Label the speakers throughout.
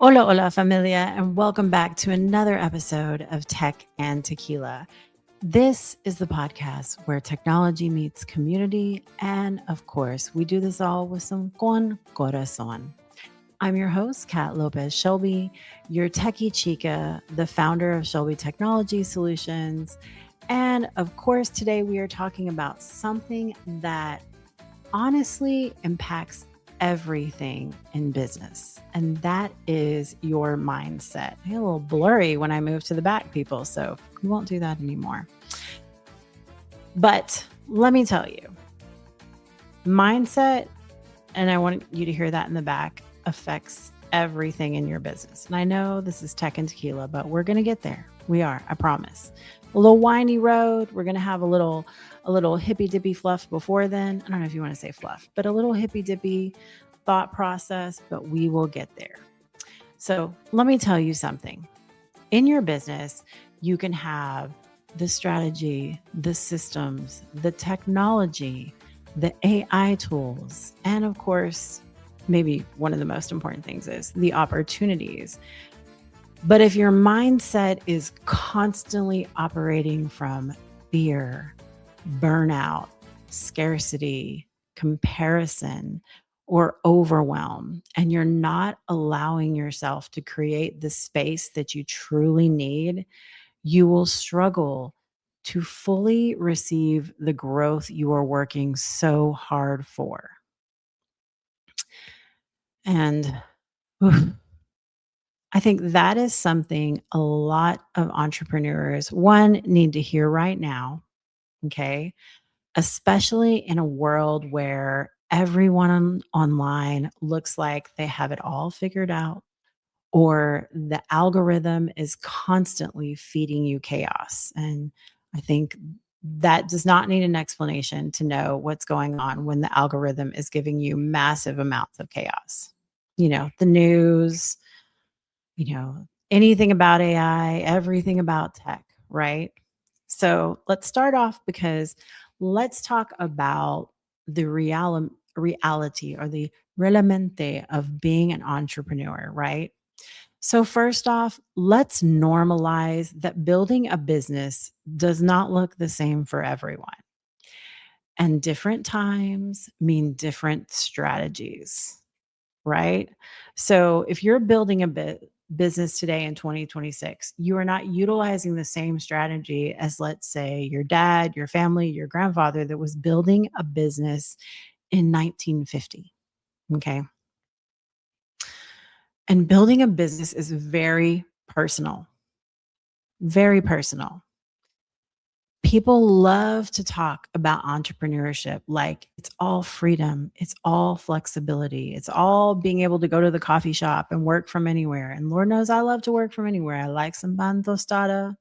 Speaker 1: Hola, hola, familia, and welcome back to another episode of Tech and Tequila. This is the podcast where technology meets community, and of course, we do this all with some con corazon. I'm your host, Kat Lopez Shelby, your techie chica, the founder of Shelby Technology Solutions. And of course, today we are talking about something that honestly impacts everything in business, and that is your mindset. I get a little blurry when I move to the back, people, so we won't do that anymore. But let me tell you, mindset, and I want you to hear that in the back, affects everything in your business. And I know this is Tech and Tequila, but we're going to get there. We are, I promise. A little windy road. We're going to have a little hippy dippy fluff before then. I don't know if you want to say fluff, but a little hippy dippy thought process, but we will get there. So let me tell you something. In your business, you can have the strategy, the systems, the technology, the AI tools, and of course, maybe one of the most important things is the opportunities. But if your mindset is constantly operating from fear, burnout, scarcity, comparison, or overwhelm, and you're not allowing yourself to create the space that you truly need, you will struggle to fully receive the growth you are working so hard for. And I think that is something a lot of entrepreneurs, one, need to hear right now, okay? Especially in a world where everyone online looks like they have it all figured out, or the algorithm is constantly feeding you chaos. And I think that does not need an explanation to know what's going on when the algorithm is giving you massive amounts of chaos. The news, anything about AI, everything about tech, right? So let's start off because let's talk about the reality or the realmente of being an entrepreneur, right? So, first off, let's normalize that building a business does not look the same for everyone. And different times mean different strategies, right? So, if you're building a business today in 2026, you are not utilizing the same strategy as, let's say, your dad, your family, your grandfather that was building a business in 1950. Okay. And building a business is very personal, very personal. People love to talk about entrepreneurship like it's all freedom, it's all flexibility, it's all being able to go to the coffee shop and work from anywhere. And Lord knows I love to work from anywhere. I like some pan tostada.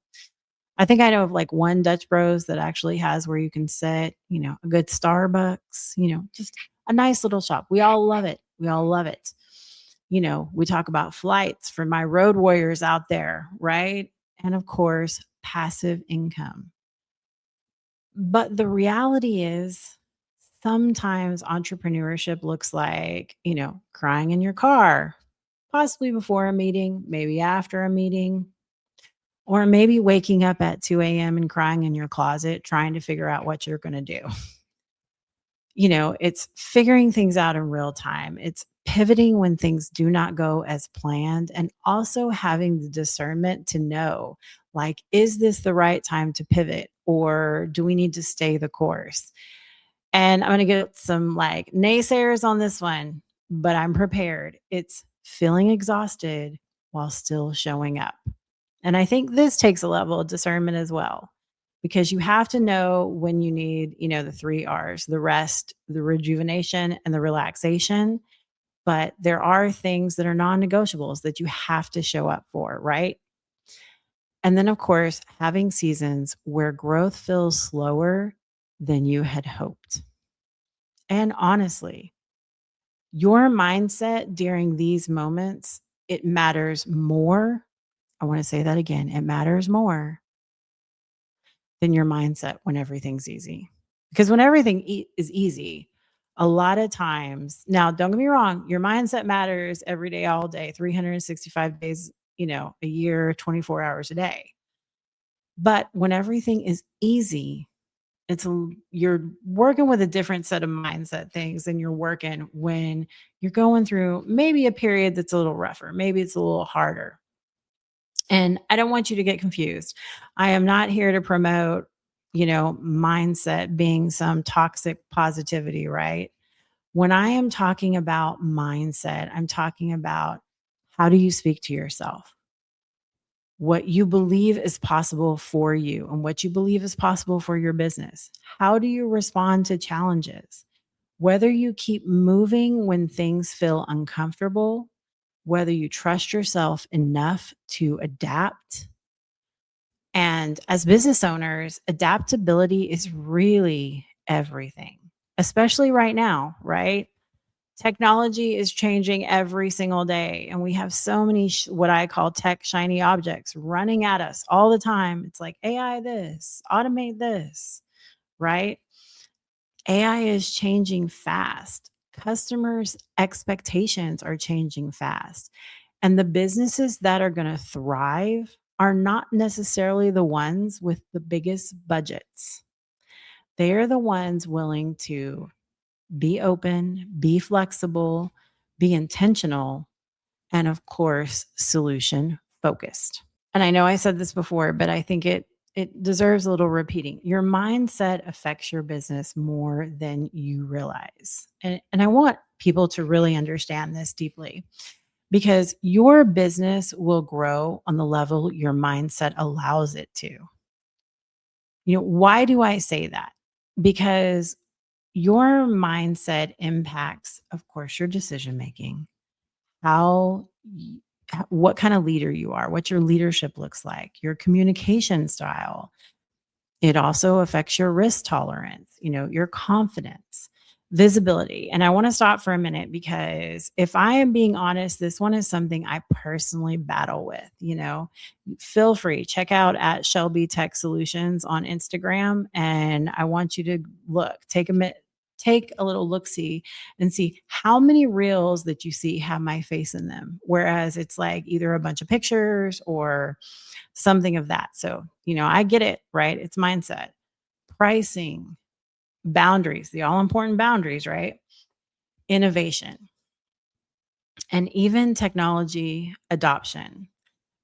Speaker 1: I think I know of like one Dutch Bros that actually has where you can sit, a good Starbucks, just a nice little shop. We all love it. We all love it. We talk about flights for my road warriors out there, right? And of course, passive income. But the reality is sometimes entrepreneurship looks like, crying in your car, possibly before a meeting, maybe after a meeting, or maybe waking up at 2 a.m. and crying in your closet, trying to figure out what you're going to do. It's figuring things out in real time. It's pivoting when things do not go as planned, and also having the discernment to know, like, is this the right time to pivot, or do we need to stay the course? And I'm going to get some like naysayers on this one, but I'm prepared. It's feeling exhausted while still showing up. And I think this takes a level of discernment as well, because you have to know when you need, the 3 R's, the rest, the rejuvenation, and the relaxation. But there are things that are non-negotiables that you have to show up for, right? And then, of course, having seasons where growth feels slower than you had hoped. And honestly, your mindset during these moments, it matters more. I want to say that again. It matters more than your mindset when everything's easy. Because when everything is easy, A lot of times, now don't get me wrong, your mindset matters every day, all day, 365 days, a year, 24 hours a day. But when everything is easy, you're working with a different set of mindset things than you're working when you're going through maybe a period that's a little rougher, maybe it's a little harder. And I don't want you to get confused. I am not here to promote, mindset being some toxic positivity, right? When I am talking about mindset, I'm talking about how do you speak to yourself? What you believe is possible for you and what you believe is possible for your business. How do you respond to challenges? Whether you keep moving when things feel uncomfortable, whether you trust yourself enough to adapt. And as business owners, adaptability is really everything, especially right now, right? Technology is changing every single day, and we have so many what I call tech shiny objects running at us all the time. It's like AI this, automate this, right? AI is changing fast. Customers' expectations are changing fast. And the businesses that are going to thrive are not necessarily the ones with the biggest budgets. They are the ones willing to be open, be flexible, be intentional, and of course, solution focused. And I know I said this before, but I think it deserves a little repeating. Your mindset affects your business more than you realize. And I want people to really understand this deeply because your business will grow on the level your mindset allows it to. Why do I say that? Because your mindset impacts, of course, your decision making, how what kind of leader you are, what your leadership looks like, your communication style. It also affects your risk tolerance, your confidence, visibility. And I want to stop for a minute because if I am being honest, this one is something I personally battle with, Feel free, check out at Shelby Tech Solutions on Instagram. And I want you to take a little look see and see how many reels that you see have my face in them. Whereas it's like either a bunch of pictures or something of that. So, I get it, right? It's mindset, pricing, boundaries, the all important boundaries, right? Innovation, and even technology adoption,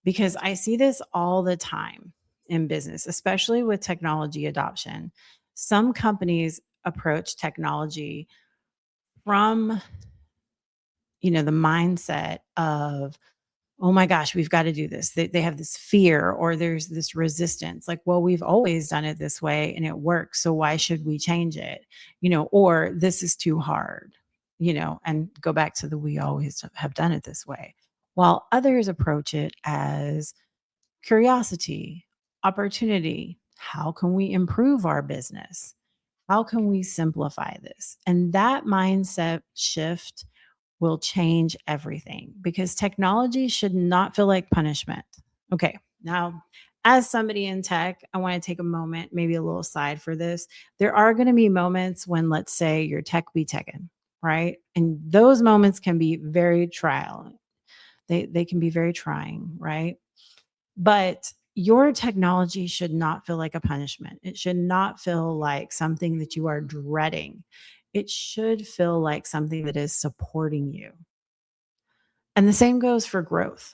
Speaker 1: because I see this all the time in business, especially with technology adoption. Some companies approach technology from, the mindset of, oh my gosh, we've got to do this. They have this fear or there's this resistance like, well, we've always done it this way and it works. So why should we change it? Or this is too hard, and go back to the we always have done it this way. While others approach it as curiosity, opportunity. How can we improve our business? How can we simplify this? And that mindset shift will change everything because technology should not feel like punishment. Okay. Now, as somebody in tech, I want to take a moment, maybe a little side for this. There are going to be moments when, let's say, your tech be teching, right? And those moments can be very trial. They can be very trying, right? But your technology should not feel like a punishment. It should not feel like something that you are dreading. It should feel like something that is supporting you. And the same goes for growth.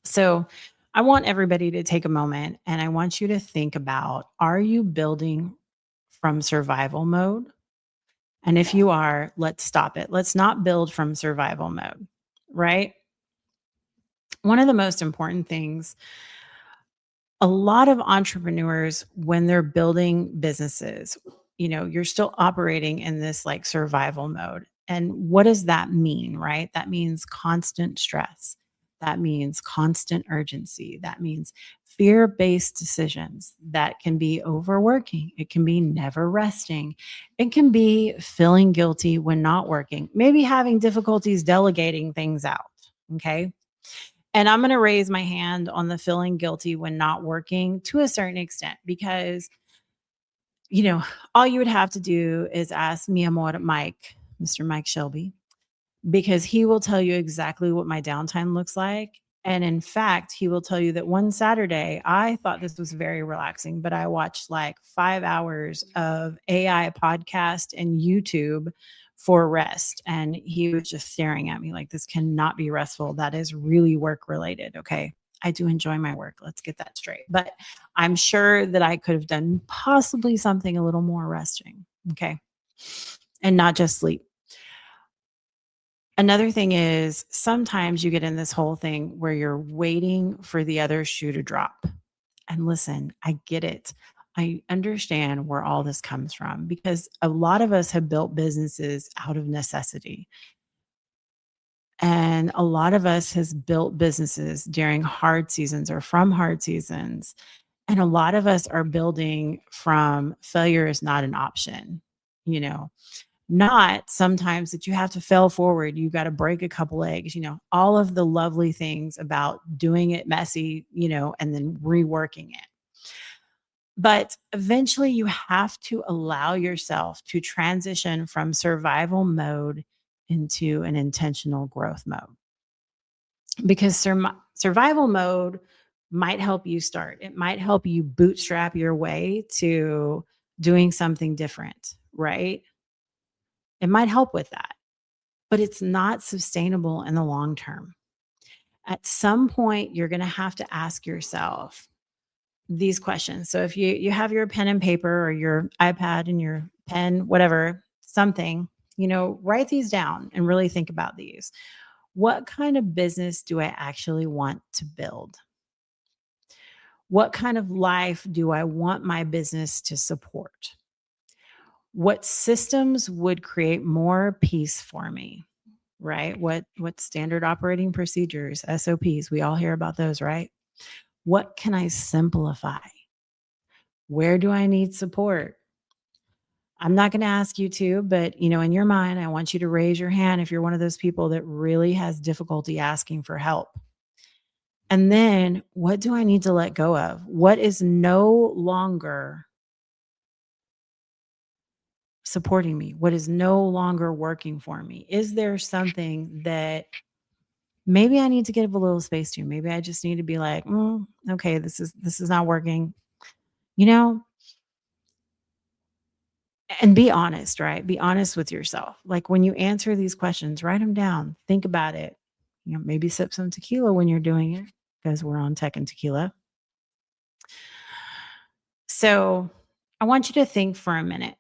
Speaker 1: So I want everybody to take a moment and I want you to think about, are you building from survival mode? And if you are, let's stop it. Let's not build from survival mode, right? One of the most important things, a lot of entrepreneurs, when they're building businesses, you're still operating in this like survival mode. And what does that mean, right? That means constant stress. That means constant urgency. That means fear based decisions. That can be overworking. It can be never resting. It can be feeling guilty when not working, maybe having difficulties delegating things out. Okay. And I'm going to raise my hand on the feeling guilty when not working to a certain extent because, you know, all you would have to do is ask mi amor Mike, Mr. Mike Shelby, because he will tell you exactly what my downtime looks like. And in fact, he will tell you that one Saturday, I thought this was very relaxing, but I watched like 5 hours of AI podcast and YouTube for rest. And he was just staring at me like, this cannot be restful. That is really work related. Okay. I do enjoy my work. Let's get that straight. But I'm sure that I could have done possibly something a little more resting. Okay. And not just sleep. Another thing is sometimes you get in this whole thing where you're waiting for the other shoe to drop. And listen, I get it. I understand where all this comes from because a lot of us have built businesses out of necessity. And a lot of us has built businesses during hard seasons or from hard seasons. And a lot of us are building from failure is not an option, you know, not sometimes that you have to fail forward. You got to break a couple eggs, all of the lovely things about doing it messy, and then reworking it. But eventually you have to allow yourself to transition from survival mode into an intentional growth mode because survival mode might help you start. It might help you bootstrap your way to doing something different, right? It might help with that, but it's not sustainable in the long term. At some point, you're going to have to ask yourself these questions. So if you have your pen and paper or your iPad and your pen, whatever, something, write these down and really think about these. What kind of business do I actually want to build? What kind of life do I want my business to support? What systems would create more peace for me? Right? What standard operating procedures, SOPs, we all hear about those, right? What can I simplify? Where do I need support? I'm not going to ask you to, but in your mind, I want you to raise your hand if you're one of those people that really has difficulty asking for help. And then what do I need to let go of? What is no longer supporting me? What is no longer working for me? Is there something that maybe I need to give a little space to? Maybe I just need to be like, okay, this is not working, you know, and be honest, right? Be honest with yourself. Like when you answer these questions, write them down, think about it. Maybe sip some tequila when you're doing it because we're on Tech and Tequila. So I want you to think for a minute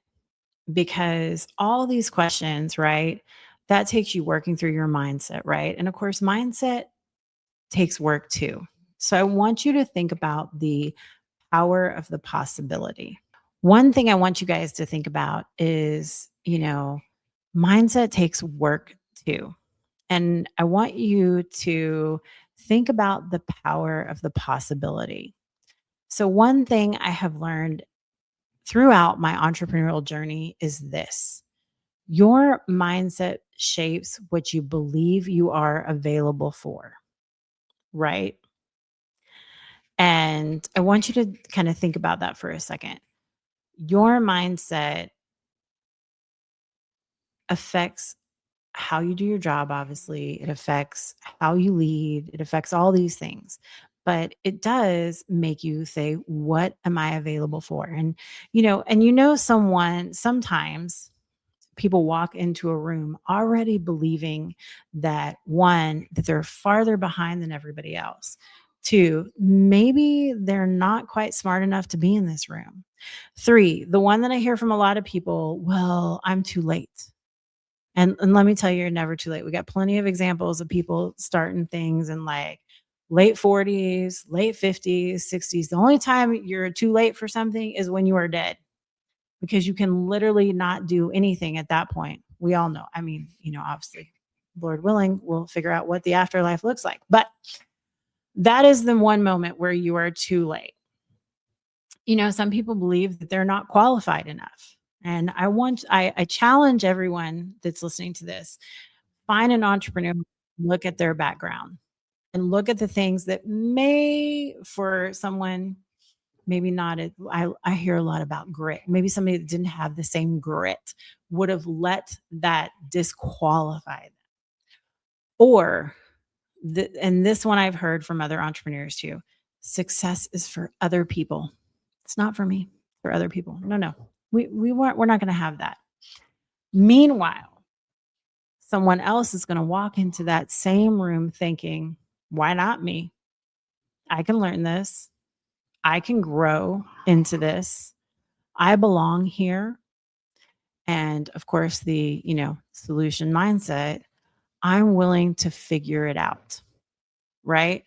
Speaker 1: because all these questions, right? That takes you working through your mindset, right? And of course, mindset takes work too. So I want you to think about the power of the possibility. One thing I want you guys to think about is, mindset takes work too. And I want you to think about the power of the possibility. So, one thing I have learned throughout my entrepreneurial journey is this: your mindset shapes what you believe you are available for, right? And I want you to kind of think about that for a second. Your mindset affects how you do your job, obviously. It affects how you lead. It affects all these things. But it does make you say, what am I available for? And, someone sometimes people walk into a room already believing that one, that they're farther behind than everybody else. Two, maybe they're not quite smart enough to be in this room. Three, the one that I hear from a lot of people, well, I'm too late. And let me tell you, you're never too late. We got plenty of examples of people starting things in like late 40s, late 50s, 60s. The only time you're too late for something is when you are dead because you can literally not do anything at that point. We all know. I mean, obviously, Lord willing, we'll figure out what the afterlife looks like. But that is the one moment where you are too late. Some people believe that they're not qualified enough. And I challenge everyone that's listening to this, find an entrepreneur, look at their background and look at the things that may, for someone, maybe not. I hear a lot about grit. Maybe somebody that didn't have the same grit would have let that disqualify them. Or and this one I've heard from other entrepreneurs too. Success is for other people. It's not for me, for other people. No, no. We're not going to have that. Meanwhile, someone else is going to walk into that same room thinking, why not me? I can learn this. I can grow into this. I belong here. And of course, the, solution mindset, I'm willing to figure it out, right?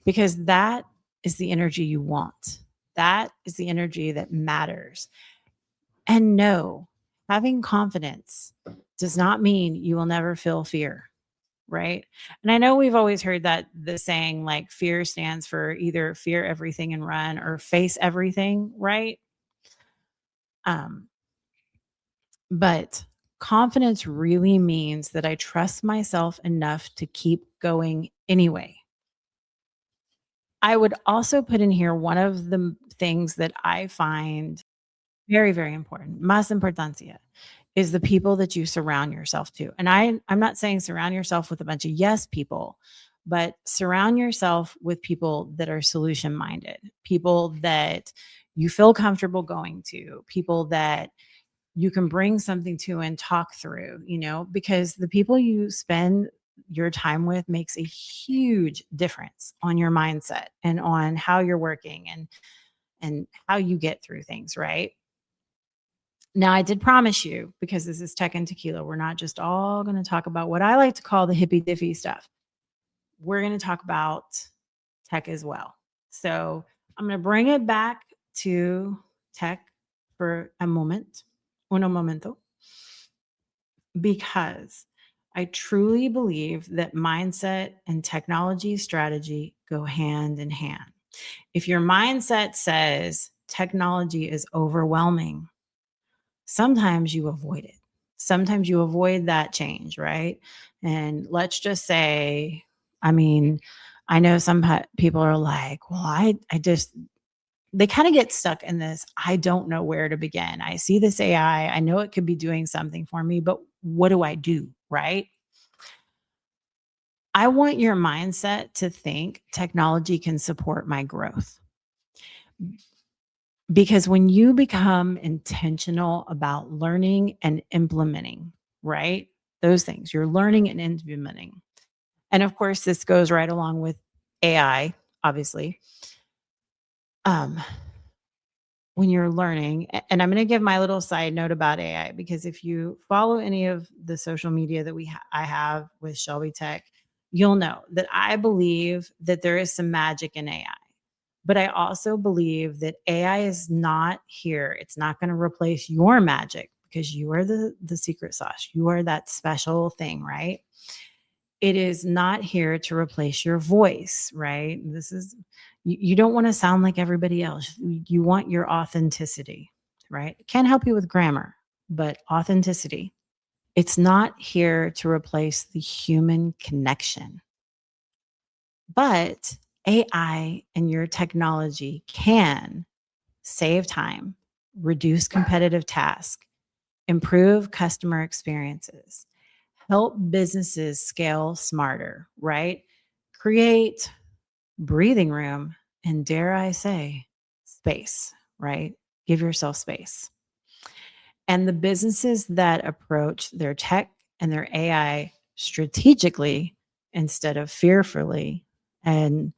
Speaker 1: Because that is the energy you want. That is the energy that matters. And no, having confidence does not mean you will never feel fear, right? And I know we've always heard that the saying like fear stands for either fear everything and run or face everything, right? Um, but confidence really means that I trust myself enough to keep going anyway. I would also put in here one of the things that I find very, very important, más importancia, is the people that you surround yourself to. And I'm not saying surround yourself with a bunch of yes people, but surround yourself with people that are solution minded, people that you feel comfortable going to, people that you can bring something to and talk through, because the people you spend your time with makes a huge difference on your mindset and on how you're working and how you get through things, right? Now, I did promise you, because this is Tech and Tequila, we're not just all going to talk about what I like to call the hippy dippy stuff. We're going to talk about tech as well. So I'm going to bring it back to tech for a moment, uno momento, because I truly believe that mindset and technology strategy go hand in hand. If your mindset says technology is overwhelming, sometimes you avoid it. Sometimes you avoid that change, right? And let's just say, I know some people are like, well, they kind of get stuck in this. I don't know where to begin. I see this AI. I know it could be doing something for me, but what do I do? Right? I want your mindset to think technology can support my growth. Because when you become intentional about learning and implementing, right? Those things, you're learning and implementing. And of course, this goes right along with AI, obviously. When you're learning, and I'm going to give my little side note about AI, because if you follow any of the social media that I have with Shelby Tech, you'll know that I believe that there is some magic in AI. But I also believe that AI is not here. It's not going to replace your magic, because you are the secret sauce. You are that special thing, right? It is not here to replace your voice, right? You don't want to sound like everybody else. You want your authenticity, right? It can help you with grammar, but authenticity. It's not here to replace the human connection. But AI and your technology can save time, reduce competitive tasks, improve customer experiences, help businesses scale smarter, right? Create breathing room, and dare I say, space, right? Give yourself space. And the businesses that approach their tech and their AI strategically instead of fearfully, and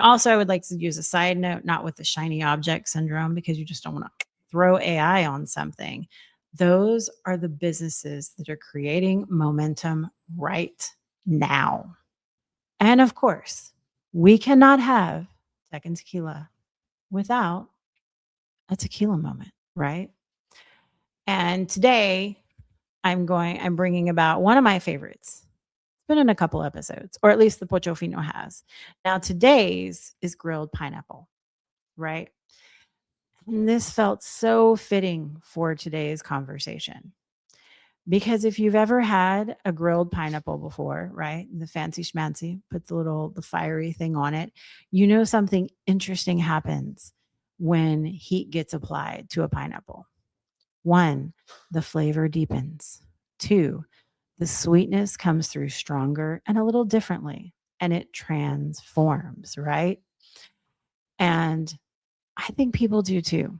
Speaker 1: also I would like to use a side note, not with the shiny object syndrome, because you just don't want to throw AI on something. Those are the businesses that are creating momentum right now. And of course, we cannot have Tech and Tequila without a tequila moment, right? And today I'm bringing about one of my favorites. It's been in a couple episodes, or at least the Pocho Fino has. Now today's is grilled pineapple, right? And this felt so fitting for today's conversation. Because if you've ever had a grilled pineapple before, right? The fancy schmancy, put the fiery thing on it, something interesting happens. when heat gets applied to a pineapple. 1, the flavor deepens. 2, the sweetness comes through stronger and a little differently, and it transforms, right? And I think people do too.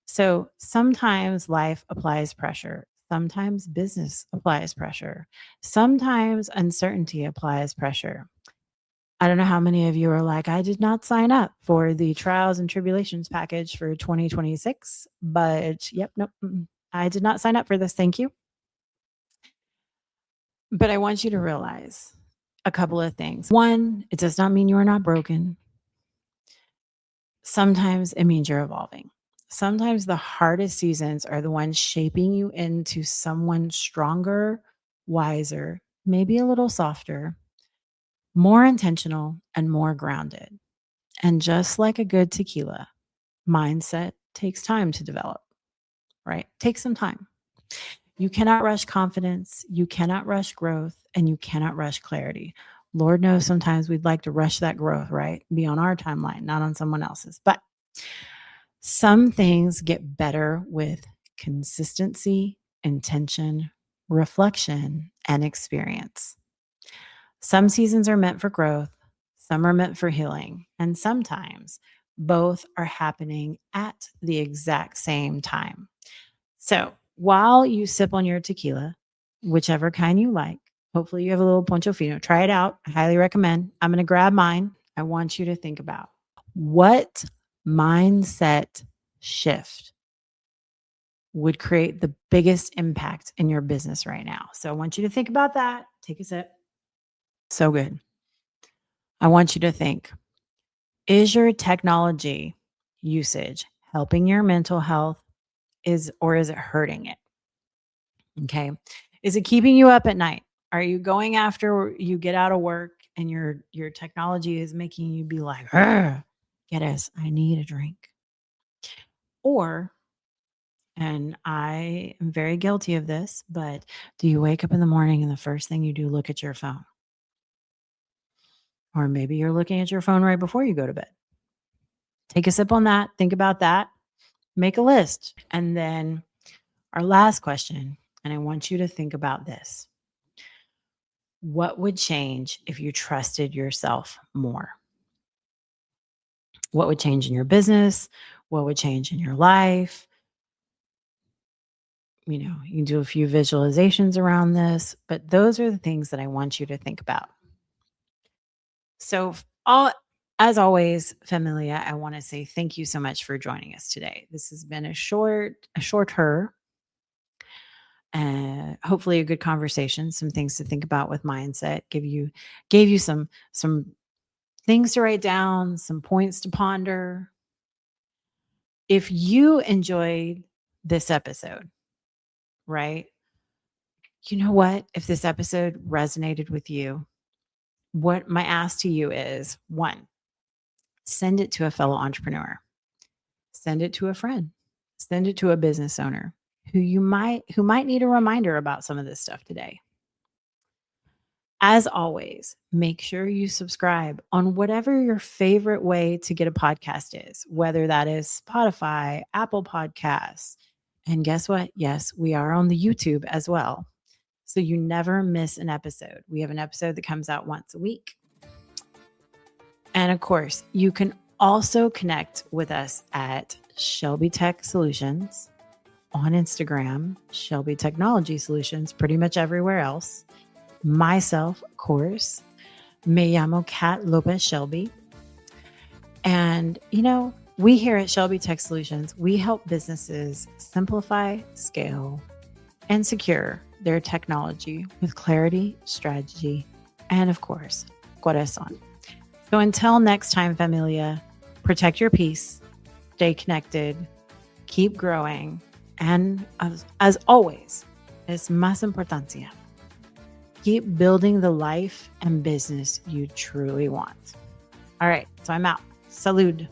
Speaker 1: So sometimes life applies pressure. Sometimes business applies pressure. Sometimes uncertainty applies pressure. I don't know how many of you are like, I did not sign up for the trials and tribulations package for 2026, but yep, nope, I did not sign up for this. Thank you. But I want you to realize a couple of things. 1, it does not mean you are not broken. Sometimes it means you're evolving. Sometimes the hardest seasons are the ones shaping you into someone stronger, wiser, maybe a little softer, more intentional, and more grounded. And just like a good tequila, mindset takes time to develop, right? Take some time. You cannot rush confidence, you cannot rush growth, and you cannot rush clarity. Lord knows sometimes we'd like to rush that growth, right? Be on our timeline, not on someone else's. But some things get better with consistency, intention, reflection, and experience. Some seasons are meant for growth, some are meant for healing, and sometimes both are happening at the exact same time. So while you sip on your tequila, whichever kind you like, hopefully you have a little Poncho Fino, try it out. I highly recommend. I'm going to grab mine. I want you to think about what mindset shift would create the biggest impact in your business right now. So I want you to think about that. Take a sip. So good. I want you to think, is your technology usage helping your mental health or is it hurting it? Okay. Is it keeping you up at night? Are you going after you get out of work and your technology is making you be like, get us, I need a drink? Or, and I am very guilty of this, but do you wake up in the morning and the first thing you do, look at your phone? Or maybe you're looking at your phone right before you go to bed. Take a sip on that. Think about that. Make a list. And then our last question, and I want you to think about this. What would change if you trusted yourself more? What would change in your business? What would change in your life? You know, you can do a few visualizations around this, but those are the things that I want you to think about. So, as always, Familia, I want to say thank you so much for joining us today. This has been a shorter, hopefully a good conversation, some things to think about with mindset, gave you some things to write down, some points to ponder. If you enjoyed this episode, right? You know what? If this episode resonated with you, what my ask to you is 1, send it to a fellow entrepreneur, send it to a friend, send it to a business owner who might need a reminder about some of this stuff today. As always, make sure you subscribe on whatever your favorite way to get a podcast is, whether that is Spotify, Apple Podcasts. And guess what? Yes, we are on the YouTube as well. So you never miss an episode. We have an episode that comes out once a week. And of course, you can also connect with us at Shelby Tech Solutions on Instagram, Shelby Technology Solutions, pretty much everywhere else. Myself, of course, me llamo Kat Lopez Shelby. And, we here at Shelby Tech Solutions, we help businesses simplify, scale, and secure their technology with clarity, strategy, and of course, corazón. So until next time, familia, protect your peace, stay connected, keep growing, and as always, es más importancia, keep building the life and business you truly want. All right, so I'm out. Salud.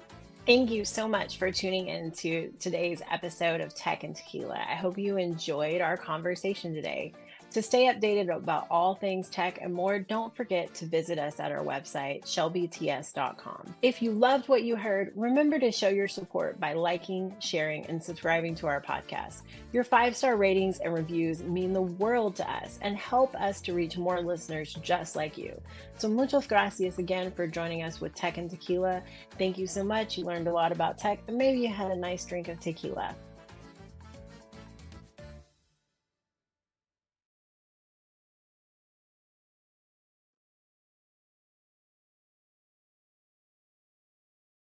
Speaker 2: Thank you so much for tuning in to today's episode of Tech and Tequila. I hope you enjoyed our conversation today. To stay updated about all things tech and more, don't forget to visit us at our website, shelbyts.com. If you loved what you heard, remember to show your support by liking, sharing, and subscribing to our podcast. Your 5-star ratings and reviews mean the world to us and help us to reach more listeners just like you. So muchas gracias again for joining us with Tech and Tequila. Thank you so much. You learned a lot about tech and maybe you had a nice drink of tequila.